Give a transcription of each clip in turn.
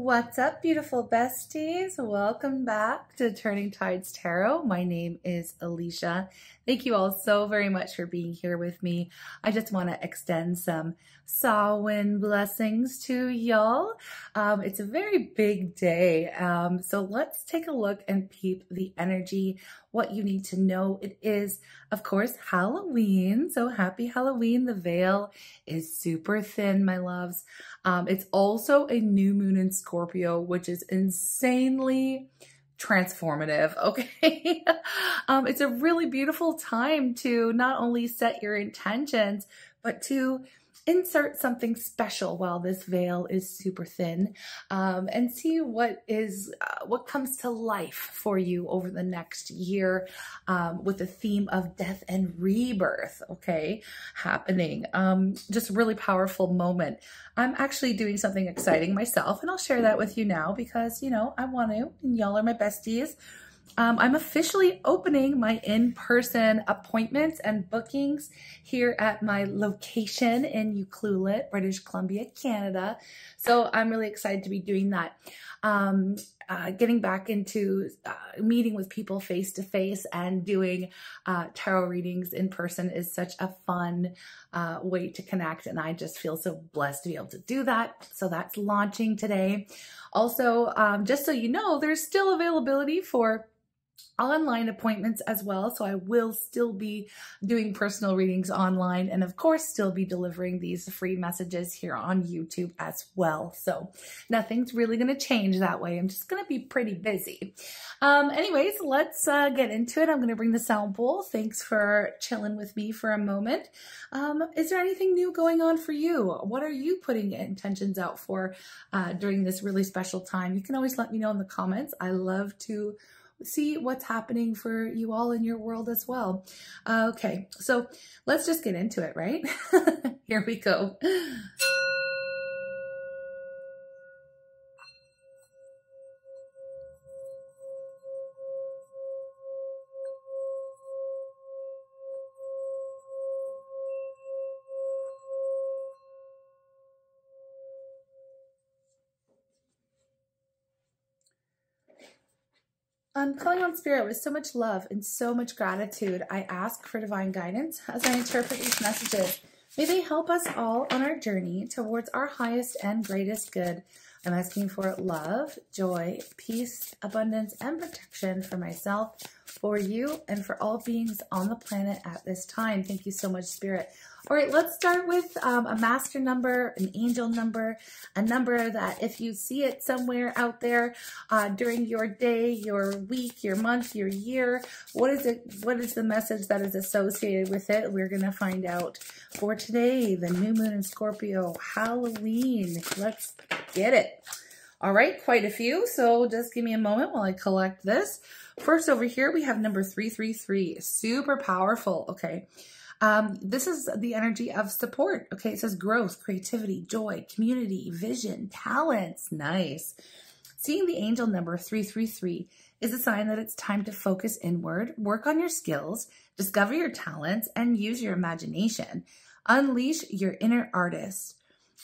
What's up, beautiful besties? Welcome back to Turning Tides Tarot. My name is Alishia. Thank you all so very much for being here with me. I just want to extend some Samhain blessings to y'all. It's a very big day, so let's take a look and peep the energy, what you need to know. It is, of course, Halloween, so happy Halloween. The veil is super thin, my loves. It's also a new moon in Scorpio, which is insanely transformative, okay? It's a really beautiful time to not only set your intentions, but to insert something special while this veil is super thin, and see what comes to life for you over the next year, with the theme of death and rebirth, okay, happening. Just a really powerful moment. I'm actually doing something exciting myself, and I'll share that with you now because, you know, I want to, and y'all are my besties. I'm officially opening my in-person appointments and bookings here at my location in Ucluelet, British Columbia, Canada. So I'm really excited to be doing that. Getting back into meeting with people face to face and doing tarot readings in person is such a fun way to connect, and I just feel so blessed to be able to do that. So that's launching today. Also, just so you know, there's still availability for online appointments as well. So I will still be doing personal readings online, and of course still be delivering these free messages here on YouTube as well. So nothing's really going to change that way. I'm just going to be pretty busy. Anyways, let's get into it. I'm going to bring the sound bowl. Thanks for chilling with me for a moment. Is there anything new going on for you? What are you putting intentions out for during this really special time? You can always let me know in the comments. I love to see what's happening for you all in your world as well. Okay, so let's just get into it, right? Here we go. I'm calling on spirit with so much love and so much gratitude. I ask for divine guidance as I interpret these messages. May they help us all on our journey towards our highest and greatest good. I'm asking for love, joy, peace, abundance, and protection for myself, for you, and for all beings on the planet at this time. Thank you so much, Spirit. All right, let's start with a master number, an angel number, a number that if you see it somewhere out there during your day, your week, your month, your year, what is it? What is the message that is associated with it? We're going to find out for today, the new moon in Scorpio, Halloween. Let's get it. All right, quite a few. So just give me a moment while I collect this. First over here, we have number 333, super powerful. Okay. This is the energy of support. Okay. It says growth, creativity, joy, community, vision, talents. Nice. Seeing the angel number 333 is a sign that it's time to focus inward, work on your skills, discover your talents, and use your imagination. Unleash your inner artist.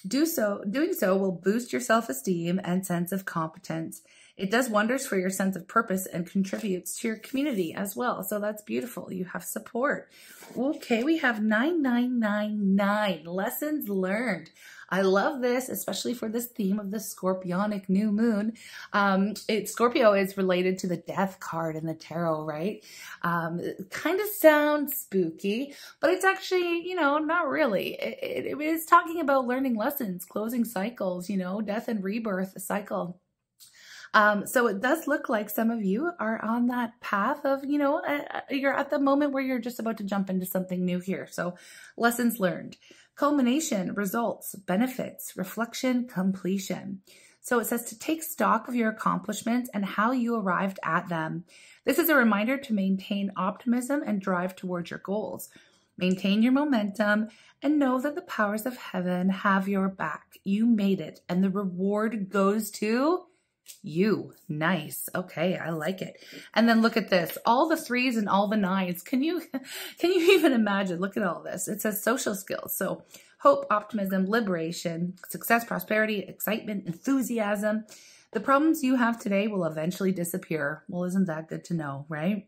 Doing so will boost your self-esteem and sense of competence. It does wonders for your sense of purpose and contributes to your community as well. So that's beautiful. You have support. Okay, we have 9999, lessons learned. I love this, especially for this theme of the Scorpionic new moon. Scorpio is related to the death card in the tarot, right? It kind of sounds spooky, but it's actually, you know, not really. It is talking about learning lessons, closing cycles, you know, death and rebirth cycle. So it does look like some of you are on that path of, you know, you're at the moment where you're just about to jump into something new here. So lessons learned, culmination, results, benefits, reflection, completion. So it says to take stock of your accomplishments and how you arrived at them. This is a reminder to maintain optimism and drive towards your goals. Maintain your momentum and know that the powers of heaven have your back. You made it, and the reward goes to you. Nice. Okay, I like it. And then look at this, all the 3s and all the 9s. Can you even imagine? Look at all this. It says social skills. So hope, optimism, liberation, success, prosperity, excitement, enthusiasm. The problems you have today will eventually disappear. Well, isn't that good to know, right?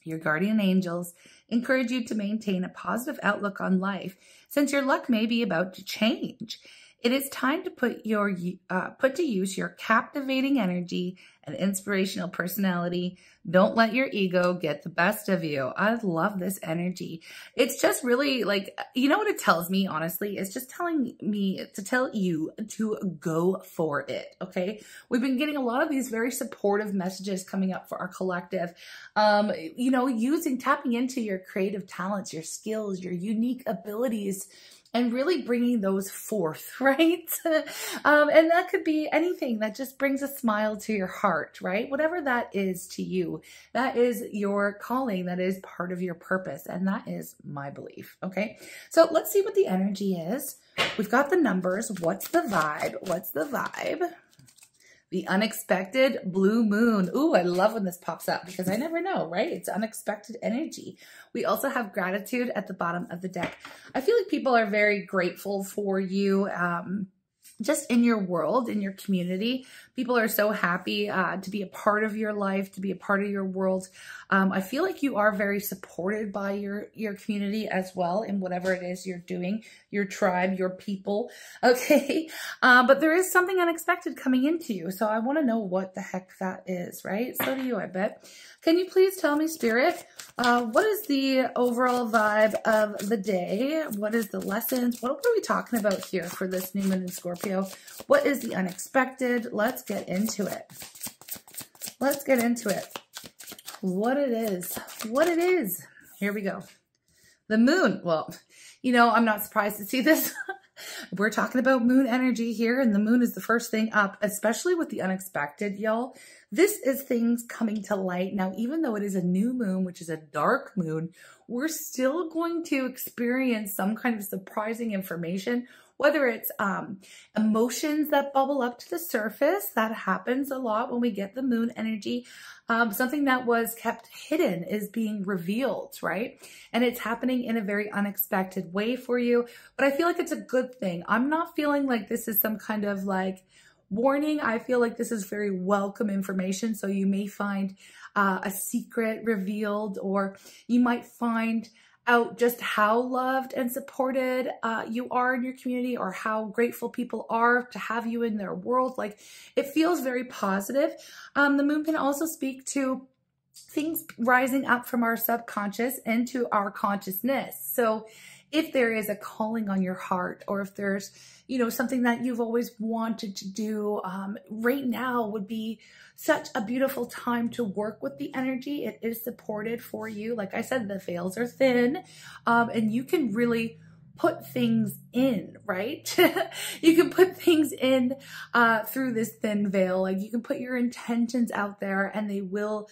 Your guardian angels encourage you to maintain a positive outlook on life, since your luck may be about to change. It is time to put to use your captivating energy and inspirational personality. Don't let your ego get the best of you. I love this energy. It's just really like, you know what it tells me, honestly? It's just telling me to tell you to go for it, okay? We've been getting a lot of these very supportive messages coming up for our collective. You know, tapping into your creative talents, your skills, your unique abilities, and really bringing those forth, right? And that could be anything that just brings a smile to your heart, right? Whatever that is to you, that is your calling, that is part of your purpose, and that is my belief, okay? So let's see what the energy is. We've got the numbers. What's the vibe? What's the vibe? The unexpected blue moon. Ooh, I love when this pops up because I never know, right? It's unexpected energy. We also have gratitude at the bottom of the deck. I feel like people are very grateful for you, just in your world, in your community. People are so happy to be a part of your life, to be a part of your world. I feel like you are very supported by your community as well in whatever it is you're doing, your tribe, your people, okay? But there is something unexpected coming into you, so I want to know what the heck that is, right? So do you, I bet. Can you please tell me, Spirit, what is the overall vibe of the day? What is the lessons? What are we talking about here for this new moon in Scorpio? What is the unexpected? Let's get into it. Let's get into it. What it is. What it is. Here we go. The moon. Well, you know, I'm not surprised to see this. We're talking about moon energy here, and the moon is the first thing up, especially with the unexpected, y'all. This is things coming to light. Now, even though it is a new moon, which is a dark moon, we're still going to experience some kind of surprising information, whether it's emotions that bubble up to the surface. That happens a lot when we get the moon energy. Something that was kept hidden is being revealed, right? And it's happening in a very unexpected way for you. But I feel like it's a good thing. I'm not feeling like this is some kind of like warning. I feel like this is very welcome information. So you may find a secret revealed, or you might find out just how loved and supported you are in your community, or how grateful people are to have you in their world. Like, it feels very positive. The moon can also speak to things rising up from our subconscious into our consciousness. So if there is a calling on your heart, or if there's, you know, something that you've always wanted to do, right now would be such a beautiful time to work with the energy. It is supported for you. Like I said, the veils are thin, and you can really put things in, right? You can put things in through this thin veil. Like, you can put your intentions out there, and they will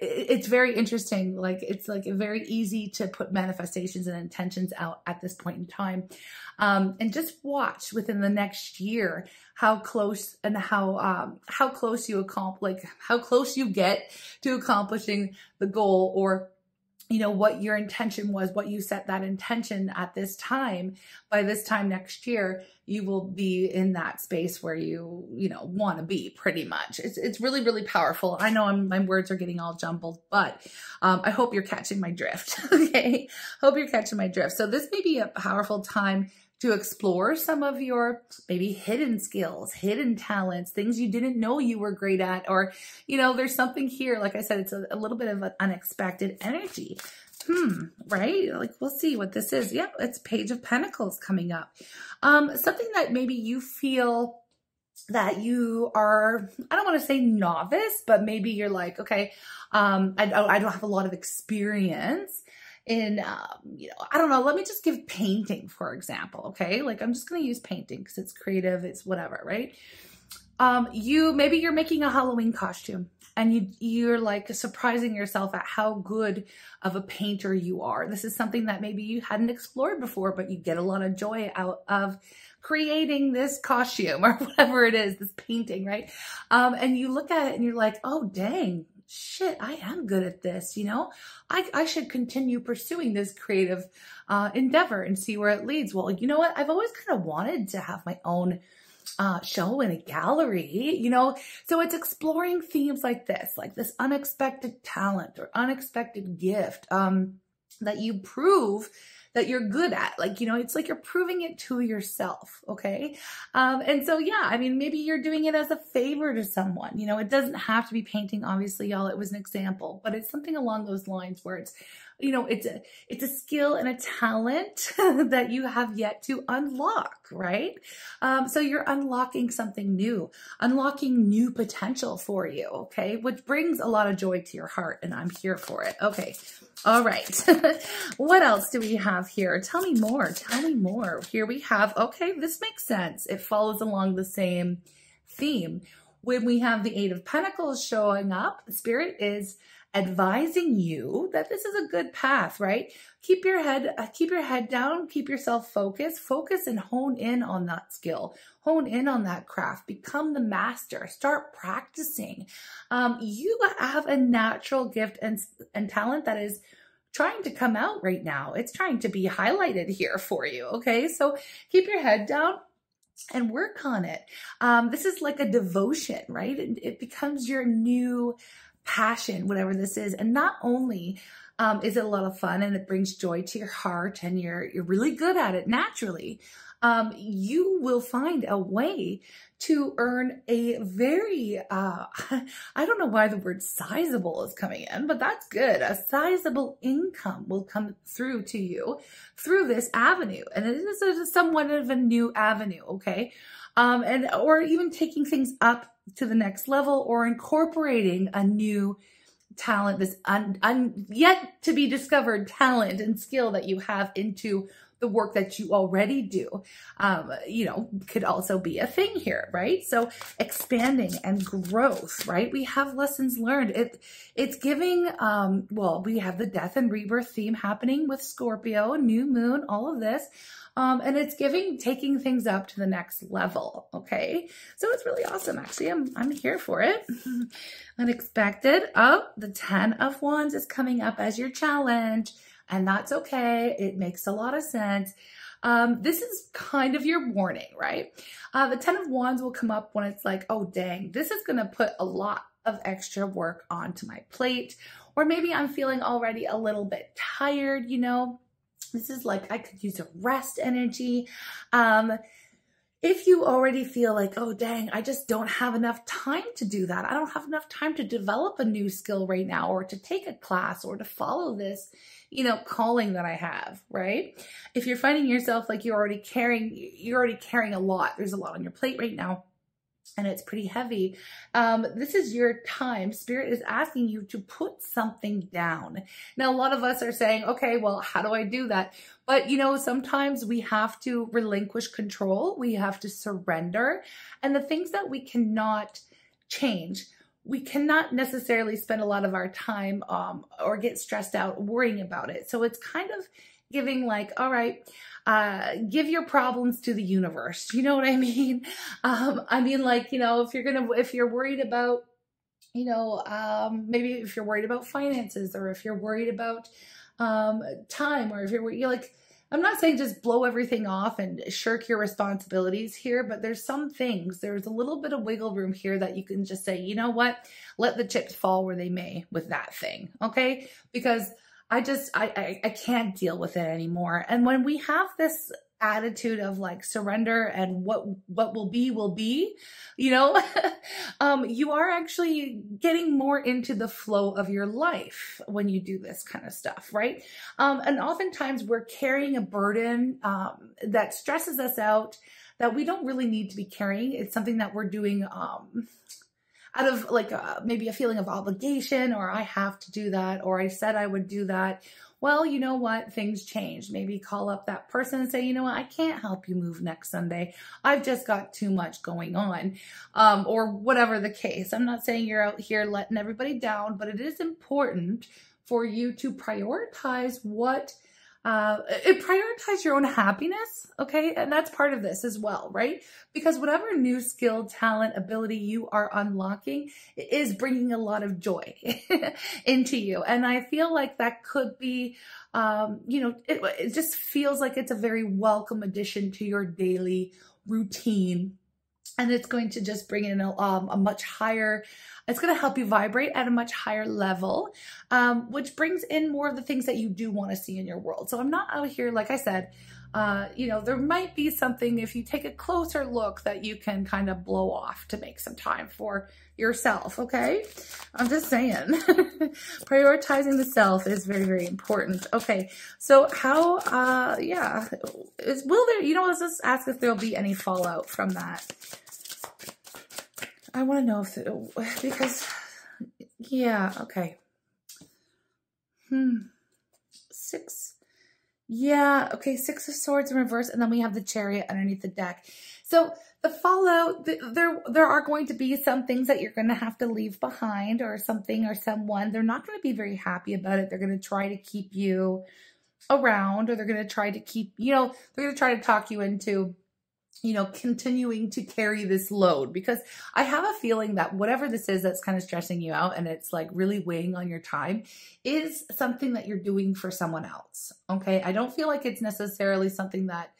it's very interesting. Like, it's like very easy to put manifestations and intentions out at this point in time. And just watch within the next year how close and how close you get to accomplishing the goal, or, you know, what your intention was, what you set that intention at this time. By this time next year, you will be in that space where you want to be, pretty much. It's really, really powerful. I know my words are getting all jumbled, but I hope you're catching my drift, okay? Hope you're catching my drift. So this may be a powerful time to explore some of your maybe hidden skills, hidden talents, things you didn't know you were great at, or, you know, there's something here. Like I said, it's a little bit of an unexpected energy. Right? Like, we'll see what this is. Yep, it's Page of Pentacles coming up. Something that maybe you feel that you are, I don't want to say novice, but maybe you're like, okay, I don't have a lot of experience in, I don't know, let me just give painting, for example, okay? Like, I'm just going to use painting because it's creative, it's whatever, right? Maybe you're making a Halloween costume, and you're like surprising yourself at how good of a painter you are. This is something that maybe you hadn't explored before, but you get a lot of joy out of creating this costume or whatever it is, this painting, right? And you look at it and you're like, oh, dang, shit, I am good at this, you know, I should continue pursuing this creative endeavor and see where it leads. Well, you know what? I've always kind of wanted to have my own show in a gallery, you know, so it's exploring themes like this unexpected talent or unexpected gift that you prove that you're good at. Like, you know, it's like you're proving it to yourself. Okay. And so, yeah, I mean, maybe you're doing it as a favor to someone, you know, it doesn't have to be painting, obviously, y'all, it was an example, but it's something along those lines where it's, you know, it's a skill and a talent that you have yet to unlock, right? So you're unlocking something new, unlocking new potential for you. Okay. Which brings a lot of joy to your heart, and I'm here for it. Okay. All right. What else do we have here? Tell me more. Tell me more. Here we have, okay, this makes sense. It follows along the same theme. When we have the Eight of Pentacles showing up, Spirit is advising you that this is a good path, right? Keep your head down, keep yourself focus and hone in on that skill, hone in on that craft, become the master, start practicing. You have a natural gift and talent that is trying to come out right now. It's trying to be highlighted here for you. Okay. So keep your head down and work on it. This is like a devotion, right? It becomes your new passion, whatever this is. And not only is it a lot of fun and it brings joy to your heart and you're really good at it naturally, you will find a way to earn a very, I don't know why the word sizable is coming in, but that's good. A sizable income will come through to you through this avenue. And it is somewhat of a new avenue, okay? Or even taking things up to the next level or incorporating a new talent, this yet to be discovered talent and skill that you have into the work that you already do, you know, could also be a thing here, right? So expanding and growth, right? We have lessons learned. It's giving, well, we have the death and rebirth theme happening with Scorpio, new moon, all of this. And it's taking things up to the next level. Okay. So it's really awesome. Actually, I'm here for it. Unexpected. Oh, the 10 of Wands is coming up as your challenge. And that's okay. It makes a lot of sense. This is kind of your warning, right? The 10 of Wands will come up when it's like, oh, dang, this is going to put a lot of extra work onto my plate. Or maybe I'm feeling already a little bit tired, you know. This is like, I could use a rest energy. If you already feel like, oh, dang, I just don't have enough time to do that. I don't have enough time to develop a new skill right now or to take a class or to follow this, you know, calling that I have, right? If you're finding yourself like you're already carrying a lot, there's a lot on your plate right now, and it's pretty heavy. This is your time. Spirit is asking you to put something down. Now, a lot of us are saying, okay, well, how do I do that? But, you know, sometimes we have to relinquish control. We have to surrender. And the things that we cannot change, we cannot necessarily spend a lot of our time or get stressed out worrying about it. So it's kind of giving like, all right, give your problems to the universe. You know what I mean? I mean, like, you know, if you're worried about, you know, maybe if you're worried about finances or if you're worried about time, or if you're like, I'm not saying just blow everything off and shirk your responsibilities here, but there's some things, there's a little bit of wiggle room here that you can just say, you know what, let the chips fall where they may with that thing. Okay. Because I can't deal with it anymore. And when we have this attitude of like surrender and what will be, you know, you are actually getting more into the flow of your life when you do this kind of stuff, right? And oftentimes we're carrying a burden that stresses us out that we don't really need to be carrying. It's something that we're doing out of like maybe a feeling of obligation, or I have to do that, or I said I would do that. Well, you know what? Things change. Maybe call up that person and say, you know what? I can't help you move next Sunday. I've just got too much going on, or whatever the case. I'm not saying you're out here letting everybody down, but it is important for you to prioritize what it prioritize your own happiness, okay? And that's part of this as well, right? Because whatever new skill, talent, ability you are unlocking is bringing a lot of joy into you. And I feel like that could be, you know, it just feels like it's a very welcome addition to your daily routine. And it's going to just bring in a much higher, it's going to help you vibrate at a much higher level, which brings in more of the things that you do want to see in your world. So I'm not out here, like I said, you know, there might be something, if you take a closer look, that you can kind of blow off to make some time for yourself, okay? I'm just saying. Prioritizing the self is very, very important. Okay, so how, yeah, will there, you know, let's just ask if there'll be any fallout from that. I want to know if, because, yeah, okay. 6. Yeah, okay, 6 of Swords in reverse, and then we have the Chariot underneath the deck. So the fallout, there are going to be some things that you're going to have to leave behind, or something or someone. They're not going to be very happy about it. They're going to try to keep you around, or they're going to try to keep, you know, they're going to try to talk you into, you know, continuing to carry this load, because I have a feeling that whatever this is that's kind of stressing you out and it's like really weighing on your time is something that you're doing for someone else. Okay. I don't feel like it's necessarily something that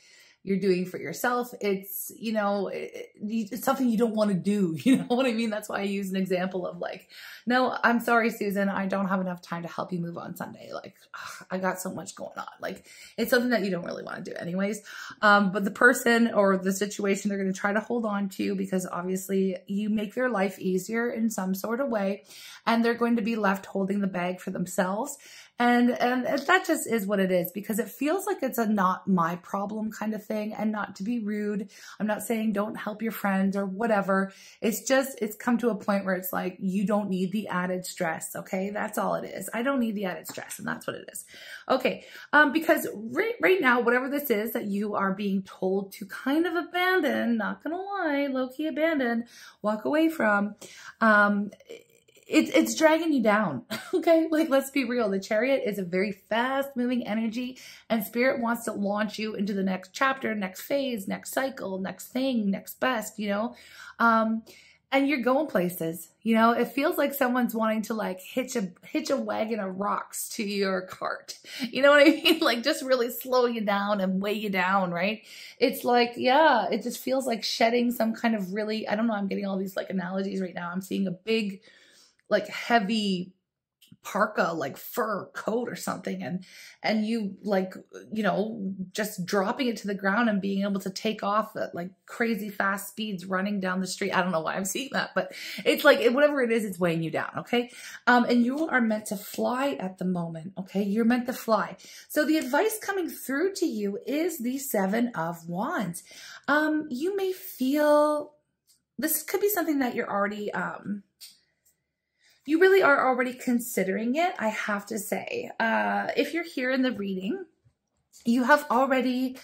you're doing for yourself. It's, you know, it's something you don't want to do. You know what I mean? That's why I use an example of like, no, I'm sorry, Susan, I don't have enough time to help you move on Sunday. Like, ugh, I got so much going on. Like, it's something that you don't really want to do anyways. But the person or the situation, they're going to try to hold on to, because obviously you make their life easier in some sort of way, and they're going to be left holding the bag for themselves. And that just is what it is, because it feels like it's a not my problem kind of thing. And not to be rude, I'm not saying don't help your friends or whatever. It's just, it's come to a point where it's like, you don't need the added stress. Okay. That's all it is. I don't need the added stress, and that's what it is. Okay. Because right now, whatever this is that you are being told to kind of abandon, not gonna lie, low-key abandon, walk away from, it's dragging you down, okay? Like, let's be real. The Chariot is a very fast-moving energy, and Spirit wants to launch you into the next chapter, next phase, next cycle, next thing, next best, you know? And you're going places, you know? It feels like someone's wanting to, like, hitch a wagon of rocks to your cart. You know what I mean? Like, just really slow you down and weigh you down, right? It's like, yeah, it just feels like shedding some kind of really, I don't know, I'm getting all these, like, analogies right now. I'm seeing a big, like, heavy parka, like fur coat or something, and you, like, you know, just dropping it to the ground and being able to take off at like crazy fast speeds running down the street. I don't know why I'm seeing that, but it's like, whatever it is, it's weighing you down. Okay. And you are meant to fly at the moment. Okay. You're meant to fly. So the advice coming through to you is the 7 of Wands. You may feel, this could be something that you're already, you really are already considering it, I have to say. If you're here in the reading, you have already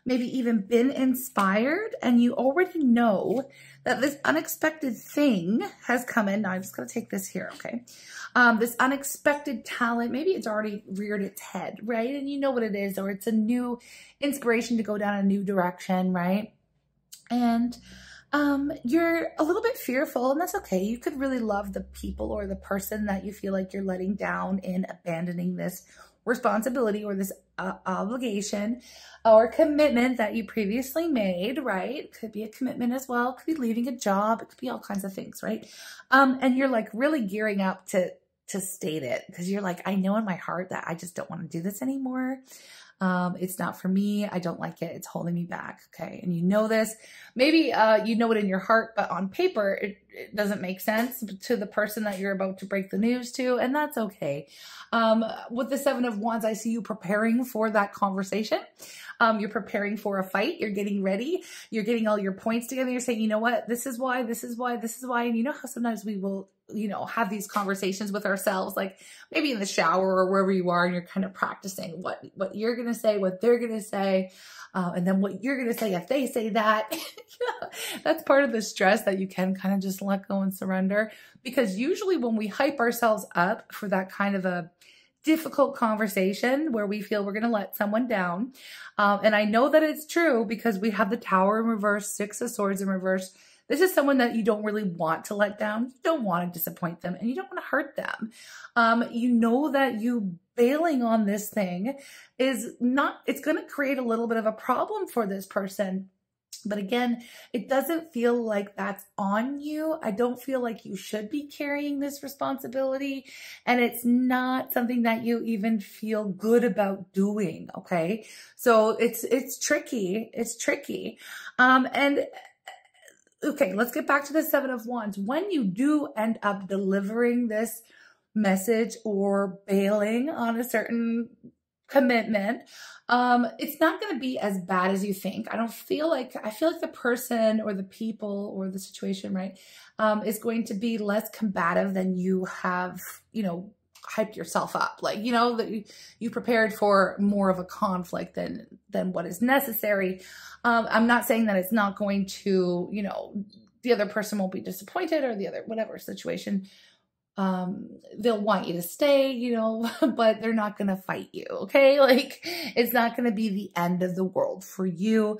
maybe even been inspired, and you already know that this unexpected thing has come in. Now, I'm just going to take this here, okay? This unexpected talent, maybe it's already reared its head, right? And you know what it is, or it's a new inspiration to go down a new direction, right? And you're a little bit fearful, and that's okay. You could really love the people or the person that you feel like you're letting down in abandoning this responsibility or this obligation or commitment that you previously made, right? Could be a commitment as well. Could be leaving a job. It could be all kinds of things, right? And you're like really gearing up to state it, because you're like, I know in my heart that I just don't want to do this anymore. It's not for me. I don't like it. It's holding me back. Okay. And you know this, maybe, you know it in your heart, but on paper, it doesn't make sense to the person that you're about to break the news to. And that's okay. With the 7 of Wands, I see you preparing for that conversation. You're preparing for a fight. You're getting ready. You're getting all your points together. You're saying, you know what, this is why, this is why, this is why. And you know how sometimes we will, you know, have these conversations with ourselves, like maybe in the shower or wherever you are, and you're kind of practicing what you're going to say, what they're going to say, and then what you're going to say if they say that. That's part of the stress that you can kind of just let go and surrender, because usually when we hype ourselves up for that kind of a difficult conversation where we feel we're going to let someone down. And I know that it's true because we have the Tower in reverse, Six of Swords in reverse. This is someone that you don't really want to let down. You don't want to disappoint them and you don't want to hurt them. You know that you bailing on this thing is not, it's going to create a little bit of a problem for this person. But again, it doesn't feel like that's on you. I don't feel like you should be carrying this responsibility. And it's not something that you even feel good about doing. Okay. So it's tricky. It's tricky. Okay, let's get back to the Seven of Wands. When you do end up delivering this message or bailing on a certain commitment, it's not going to be as bad as you think. I feel like the person or the people or the situation, right, is going to be less combative than you have, hyped yourself up. Like, that you prepared for more of a conflict than what is necessary. I'm not saying that it's not going to, the other person won't be disappointed or the other, whatever situation. They'll want you to stay, but they're not going to fight you. Okay. Like it's not going to be the end of the world for you.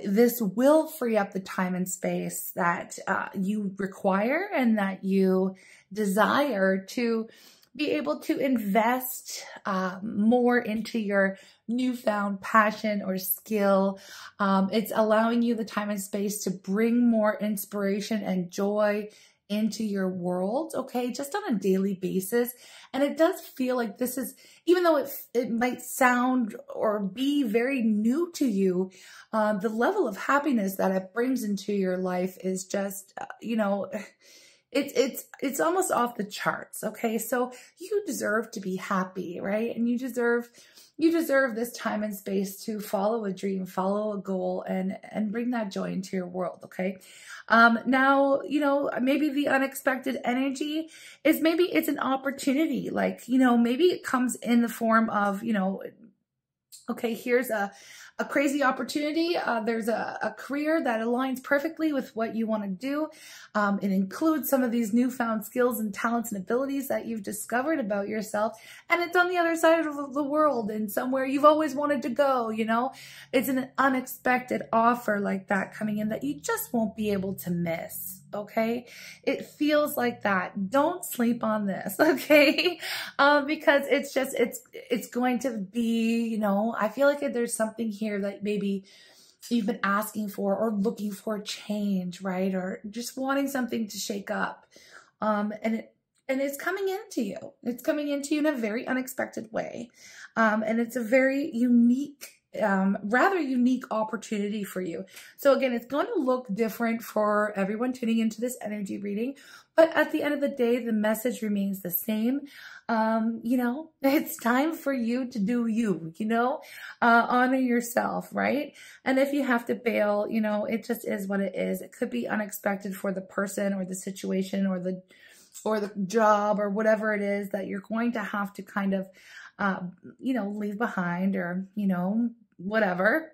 This will free up the time and space that, you require and that you desire to be able to invest, more into your newfound passion or skill. It's allowing you the time and space to bring more inspiration and joy into your world, okay, just on a daily basis. And it does feel like this is, even though it might sound or be very new to you, the level of happiness that it brings into your life is just, it's almost off the charts. Okay. So you deserve to be happy, right? And you deserve this time and space to follow a dream, follow a goal, and bring that joy into your world. Okay. Now, maybe the unexpected energy is maybe it's an opportunity. Like, maybe it comes in the form of, okay, here's a crazy opportunity. There's a career that aligns perfectly with what you want to do. It includes some of these newfound skills and talents and abilities that you've discovered about yourself. And it's on the other side of the world and somewhere you've always wanted to go, It's an unexpected offer like that coming in that you just won't be able to miss. Okay. It feels like that. Don't sleep on this. Okay. Because it's going to be, I feel like there's something here that maybe you've been asking for or looking for change, right? Or just wanting something to shake up. And it's coming into you. It's coming into you in a very unexpected way. And it's a very unique, rather unique opportunity for you. So again, it's going to look different for everyone tuning into this energy reading, but at the end of the day, the message remains the same. It's time for you to do you, honor yourself, right? And if you have to bail, it just is what it is. It could be unexpected for the person or the situation or the job or whatever it is that you're going to have to kind of, leave behind or, whatever,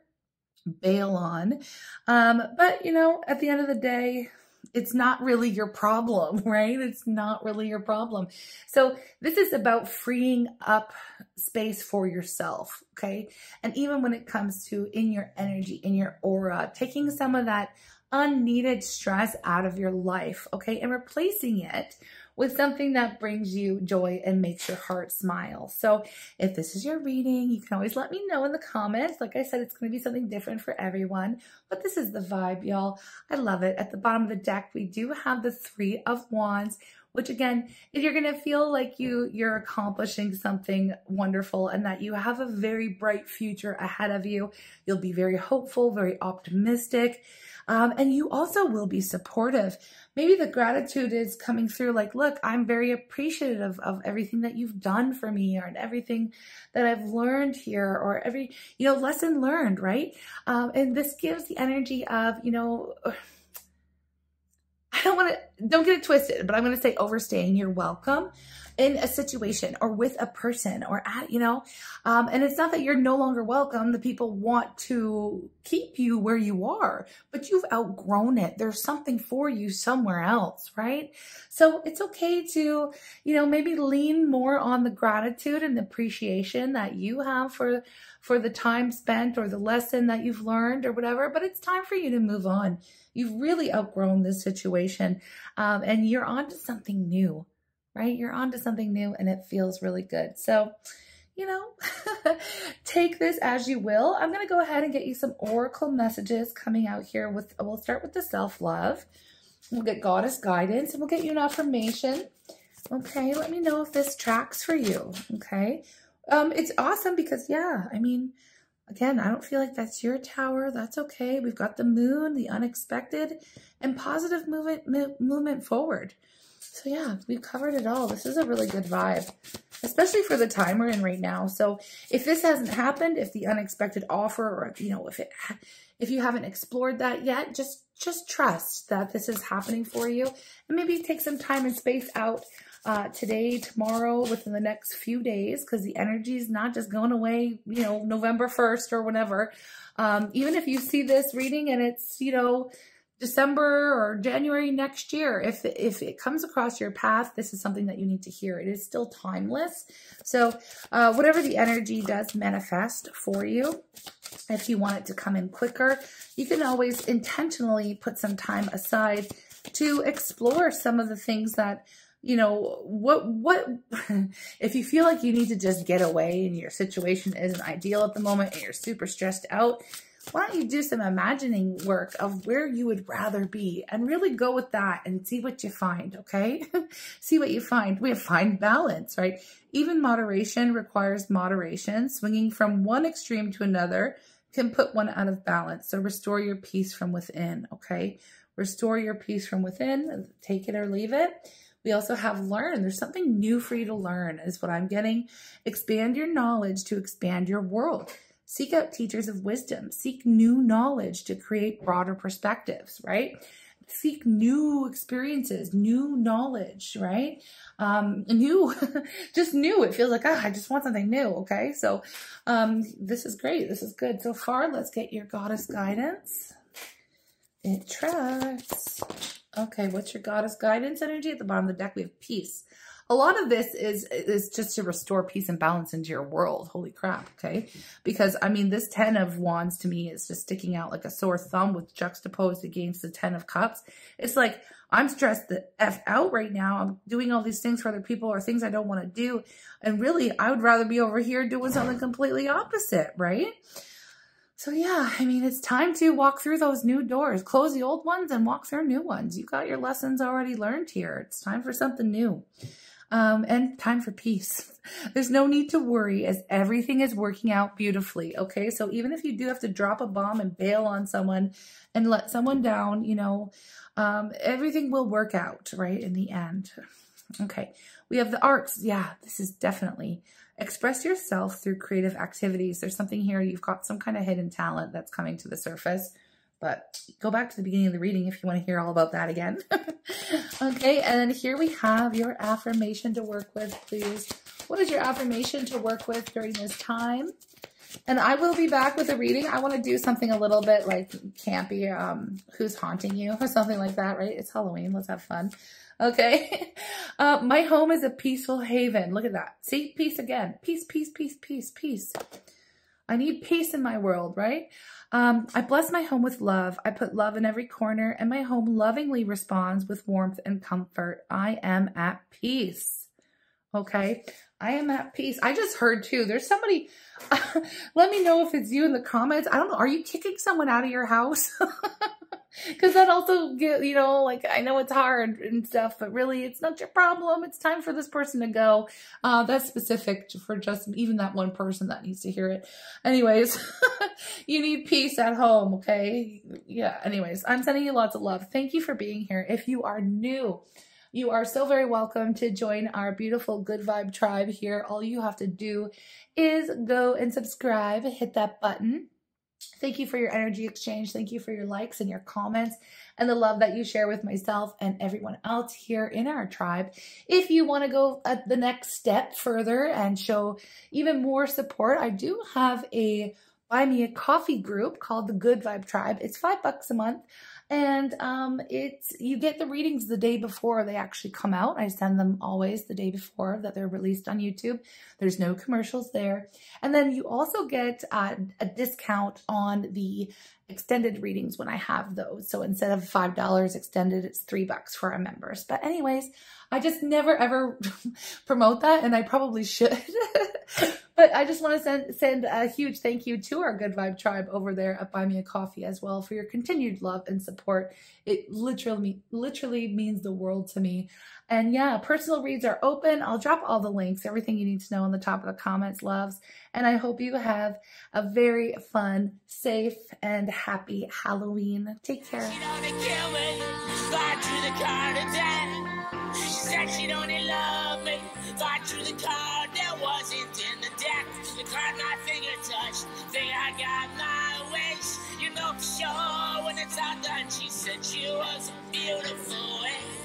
bail on. But, at the end of the day, it's not really your problem, right? It's not really your problem. So this is about freeing up space for yourself, okay? And even when it comes to in your energy, in your aura, taking some of that unneeded stress out of your life, okay? And replacing it with something that brings you joy and makes your heart smile. So if this is your reading, you can always let me know in the comments. Like I said, it's going to be something different for everyone, but this is the vibe, y'all. I love it. At the bottom of the deck, we do have the Three of Wands, which again, if you're going to feel like you're accomplishing something wonderful and that you have a very bright future ahead of you, you'll be very hopeful, very optimistic. And you also will be supportive. Maybe the gratitude is coming through like, look, I'm very appreciative of everything that you've done for me or everything that I've learned here or every, lesson learned, right? And this gives the energy of, I don't want to, don't get it twisted, but I'm going to say overstaying your welcome in a situation or with a person or at, you know, and it's not that you're no longer welcome. The people want to keep you where you are, but you've outgrown it. There's something for you somewhere else, right? So it's okay to, you know, maybe lean more on the gratitude and the appreciation that you have for the time spent or the lesson that you've learned or whatever, but it's time for you to move on. You've really outgrown this situation, and you're on to something new, right? You're on to something new and it feels really good. So, you know, take this as you will. I'm going to go ahead and get you some oracle messages coming out here with, we'll start with the self-love. We'll get goddess guidance and we'll get you an affirmation. Okay. Let me know if this tracks for you. Okay. It's awesome because, yeah, I mean, again, I don't feel like that's your tower. That's okay. We've got the moon, the unexpected, and positive movement forward. So yeah, we've covered it all. This is a really good vibe, especially for the time we're in right now. So if this hasn't happened, if the unexpected offer, or, you know, if you haven't explored that yet, just trust that this is happening for you, and maybe take some time and space out today, tomorrow, within the next few days, because the energy is not just going away, you know, November 1st or whenever. Even if you see this reading and it's, you know, December or January next year, if it comes across your path, this is something that you need to hear. It is still timeless. So whatever the energy does manifest for you, if you want it to come in quicker, you can always intentionally put some time aside to explore some of the things that, you know, what if you feel like you need to just get away and your situation isn't ideal at the moment and you're super stressed out, why don't you do some imagining work of where you would rather be and really go with that and see what you find, okay? See what you find. We find balance, right? Even moderation requires moderation. Swinging from one extreme to another can put one out of balance. So restore your peace from within, okay? Restore your peace from within. Take it or leave it. We also have learn. There's something new for you to learn is what I'm getting. Expand your knowledge to expand your world. Seek out teachers of wisdom. Seek new knowledge to create broader perspectives, right? Seek new experiences, new knowledge, right? New, just new. It feels like, I just want something new, okay? So this is great. This is good. So far, let's get your goddess guidance. It tracks. Okay, what's your goddess guidance energy? At the bottom of the deck, we have peace. A lot of this is just to restore peace and balance into your world. Holy crap, okay? Because, I mean, this 10 of Wands to me is just sticking out like a sore thumb with juxtaposed against the 10 of Cups. It's like, I'm stressed the F out right now. I'm doing all these things for other people or things I don't want to do. And really, I would rather be over here doing something completely opposite, right? So yeah, I mean, it's time to walk through those new doors, close the old ones and walk through new ones. You got your lessons already learned here. It's time for something new. And time for peace. There's no need to worry as everything is working out beautifully. Okay. So even if you do have to drop a bomb and bail on someone and let someone down, you know, everything will work out, right? In the end. Okay. We have the arts. Yeah, this is definitely express yourself through creative activities. There's something here. You've got some kind of hidden talent that's coming to the surface. But go back to the beginning of the reading if you want to hear all about that again. Okay, and then here we have your affirmation to work with, please. What is your affirmation to work with during this time? And I will be back with a reading. I want to do something a little bit like campy, who's haunting you or something like that, right? It's Halloween. Let's have fun. Okay. My home is a peaceful haven. Look at that. See? Peace again. Peace, peace, peace, peace, peace. I need peace in my world, right? I bless my home with love. I put love in every corner, and my home lovingly responds with warmth and comfort. I am at peace. Okay? I am at peace. I just heard too, there's somebody, let me know if it's you in the comments. I don't know. Are you kicking someone out of your house? Because that also, you know, like, I know it's hard and stuff, but really it's not your problem. It's time for this person to go. That's specific for just even that one person that needs to hear it. Anyways, you need peace at home, okay? Yeah, anyways, I'm sending you lots of love. Thank you for being here. If you are new, you are so very welcome to join our beautiful Good Vibe tribe here. All you have to do is go and subscribe, hit that button. Thank you for your energy exchange. Thank you for your likes and your comments and the love that you share with myself and everyone else here in our tribe. If you want to go the next step further and show even more support, I do have a Buy Me a Coffee group called the Good Vibe Tribe. It's $5 a month. And you get the readings the day before they actually come out. I send them always the day before that they're released on YouTube. There's no commercials there. And then you also get a discount on the extended readings when I have those. So instead of $5 extended, it's $3 for our members. But anyways, I just never ever promote that, and I probably should. But I just want to send a huge thank you to our Good Vibe Tribe over there at Buy Me a Coffee as well for your continued love and support. It literally means the world to me. And yeah, personal reads are open. I'll drop all the links, everything you need to know in the top of the comments, loves. And I hope you have a very fun, safe, and happy Halloween. Take care. She said she'd only love me if I drew the card that wasn't in the deck. The card my finger touched, think I got my wish. You know for sure when it's all done, she said she was a beautiful wish.